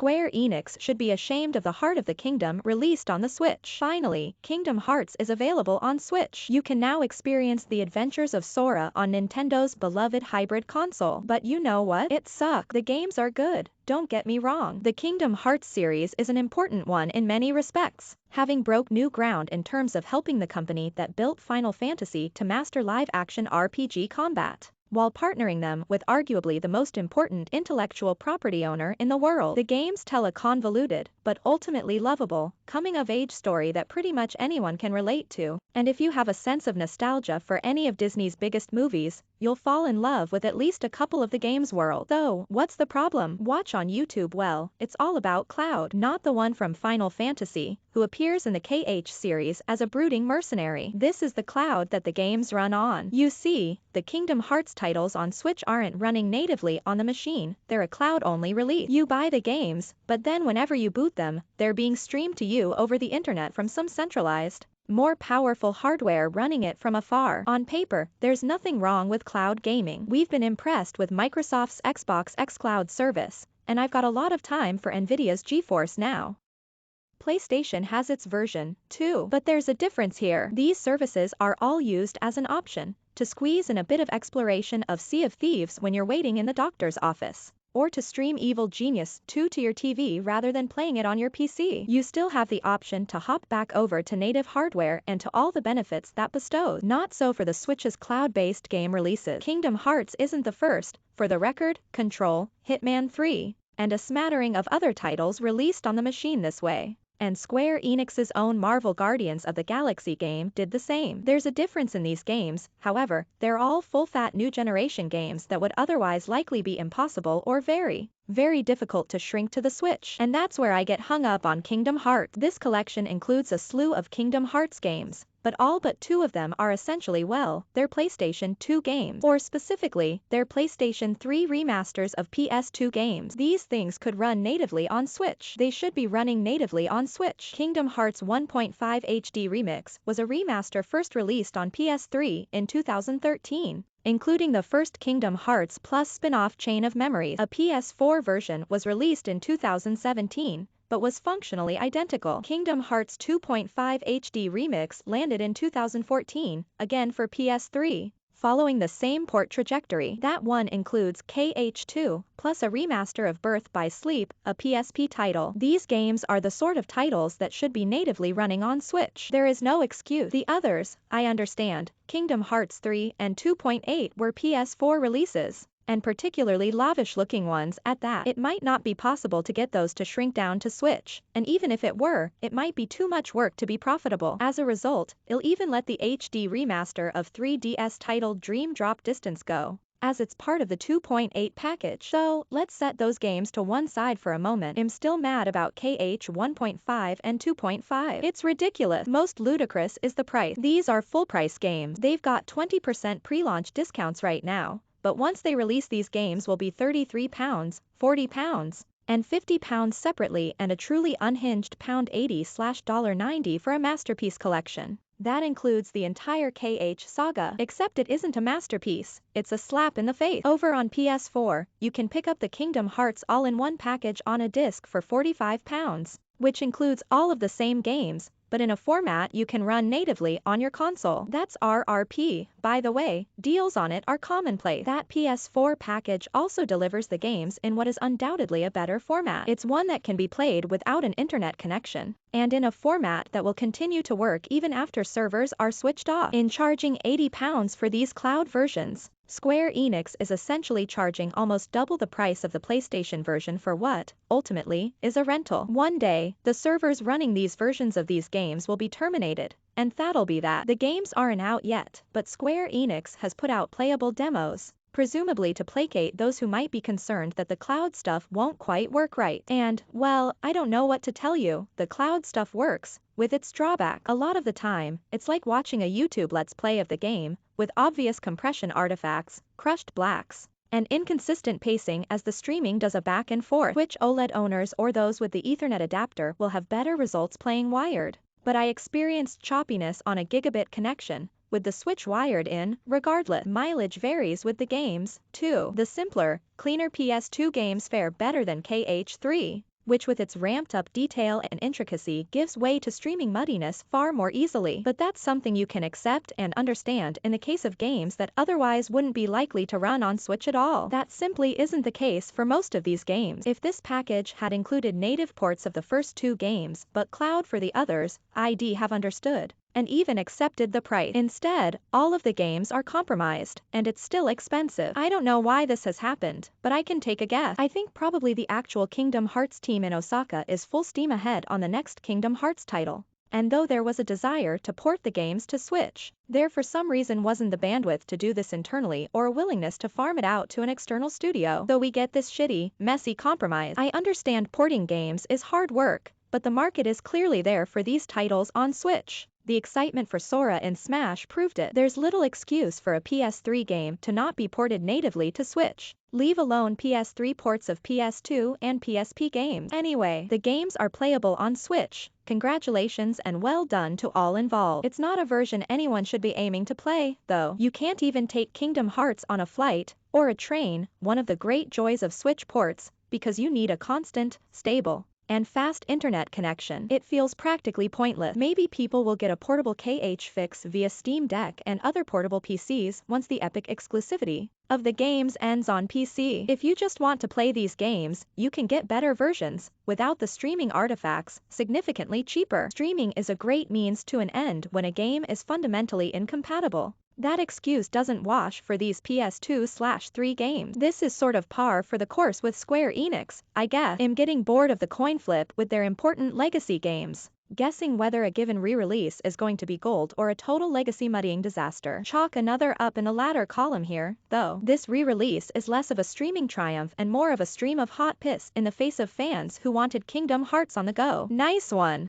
Square Enix should be ashamed of the Heart of the Kingdom released on the Switch. Finally, Kingdom Hearts is available on Switch. You can now experience the adventures of Sora on Nintendo's beloved hybrid console. But you know what? It sucks. The games are good, don't get me wrong. The Kingdom Hearts series is an important one in many respects, having broke new ground in terms of helping the company that built Final Fantasy to master live-action RPG combat, while partnering them with arguably the most important intellectual property owner in the world. The games tell a convoluted, but ultimately lovable, coming-of-age story that pretty much anyone can relate to, and if you have a sense of nostalgia for any of Disney's biggest movies, you'll fall in love with at least a couple of the game's world. So, what's the problem? Watch on YouTube. Well, it's all about Cloud, not the one from Final Fantasy, who appears in the KH series as a brooding mercenary. This is the Cloud that the games run on. You see, the Kingdom Hearts titles on Switch aren't running natively on the machine, they're a cloud-only release. You buy the games, but then whenever you boot them, they're being streamed to you over the internet from some centralized, more powerful hardware running it from afar. On paper, there's nothing wrong with cloud gaming. We've been impressed with Microsoft's Xbox xCloud service, and I've got a lot of time for Nvidia's GeForce Now. PlayStation has its version, too. But there's a difference here. These services are all used as an option to squeeze in a bit of exploration of Sea of Thieves when you're waiting in the doctor's office, or to stream Evil Genius 2 to your TV rather than playing it on your PC. You still have the option to hop back over to native hardware and to all the benefits that bestows. Not so for the Switch's cloud-based game releases. Kingdom Hearts isn't the first. For the record, Control, Hitman 3, and a smattering of other titles released on the machine this way. And Square Enix's own Marvel Guardians of the Galaxy game did the same. There's a difference in these games, however, they're all full-fat new generation games that would otherwise likely be impossible or very difficult to shrink to the Switch. And that's where I get hung up on Kingdom Hearts. This collection includes a slew of Kingdom Hearts games, but all but 2 of them are essentially, well, they're PlayStation 2 games, or specifically, they're PlayStation 3 remasters of PS2 games. These things could run natively on Switch. They should be running natively on Switch. Kingdom Hearts 1.5 HD Remix was a remaster first released on PS3 in 2013. Including the first Kingdom Hearts Plus spin-off Chain of Memories. A PS4 version was released in 2017, but was functionally identical. Kingdom Hearts 2.5 HD Remix landed in 2014, again for PS3. Following the same port trajectory. That one includes KH2, plus a remaster of Birth by Sleep, a PSP title. These games are the sort of titles that should be natively running on Switch. There is no excuse. The others, I understand, Kingdom Hearts 3 and 2.8 were PS4 releases, and particularly lavish-looking ones at that. It might not be possible to get those to shrink down to Switch, and even if it were, it might be too much work to be profitable. As a result, it'll even let the HD remaster of 3DS titled Dream Drop Distance go, as it's part of the 2.8 package. So, let's set those games to one side for a moment. I'm still mad about KH 1.5 and 2.5. It's ridiculous. Most ludicrous is the price. These are full-price games. They've got 20% pre-launch discounts right now, but once they release, these games will be £33, £40, and £50 separately, and a truly unhinged £80/$90 for a masterpiece collection. That includes the entire KH saga. Except it isn't a masterpiece, it's a slap in the face. Over on PS4, you can pick up the Kingdom Hearts all-in-one package on a disc for £45, which includes all of the same games, but in a format you can run natively on your console. That's RRP. By the way, deals on it are commonplace. That PS4 package also delivers the games in what is undoubtedly a better format. It's one that can be played without an internet connection, and in a format that will continue to work even after servers are switched off. In charging £80 for these cloud versions, Square Enix is essentially charging almost double the price of the PlayStation version for what, ultimately, is a rental. One day, the servers running these versions of these games will be terminated, and that'll be that. The games aren't out yet, but Square Enix has put out playable demos, presumably to placate those who might be concerned that the cloud stuff won't quite work right. And, well, I don't know what to tell you, the cloud stuff works, with its drawback. A lot of the time, it's like watching a YouTube Let's Play of the game, with obvious compression artifacts, crushed blacks, and inconsistent pacing as the streaming does a back and forth. Switch OLED owners or those with the Ethernet adapter will have better results playing wired. But I experienced choppiness on a gigabit connection, with the Switch wired in. Regardless, mileage varies with the games, too. The simpler, cleaner PS2 games fare better than KH3. which with its ramped up detail and intricacy gives way to streaming muddiness far more easily. But that's something you can accept and understand in the case of games that otherwise wouldn't be likely to run on Switch at all. That simply isn't the case for most of these games. If this package had included native ports of the first 2 games but cloud for the others, I'd have understood and even accepted the price. Instead, all of the games are compromised, and it's still expensive. I don't know why this has happened, but I can take a guess. I think probably the actual Kingdom Hearts team in Osaka is full steam ahead on the next Kingdom Hearts title. And though there was a desire to port the games to Switch, there for some reason wasn't the bandwidth to do this internally or a willingness to farm it out to an external studio. Though we get this shitty, messy compromise, I understand porting games is hard work, but the market is clearly there for these titles on Switch. The excitement for Sora and Smash proved it. There's little excuse for a PS3 game to not be ported natively to Switch, leave alone PS3 ports of PS2 and PSP games. Anyway, the games are playable on Switch. Congratulations and well done to all involved. It's not a version anyone should be aiming to play, though. You can't even take Kingdom Hearts on a flight or a train, one of the great joys of Switch ports, because you need a constant, stable, and fast internet connection. It feels practically pointless. Maybe people will get a portable KH fix via Steam Deck and other portable PCs once the Epic exclusivity of the games ends on PC. If you just want to play these games, you can get better versions, without the streaming artifacts, significantly cheaper. Streaming is a great means to an end when a game is fundamentally incompatible. That excuse doesn't wash for these PS2/3 games. This is sort of par for the course with Square Enix, I guess. I'm getting bored of the coin flip with their important legacy games, guessing whether a given re-release is going to be gold or a total legacy muddying disaster. Chalk another up in a ladder column here, though. This re-release is less of a streaming triumph and more of a stream of hot piss in the face of fans who wanted Kingdom Hearts on the go. Nice one!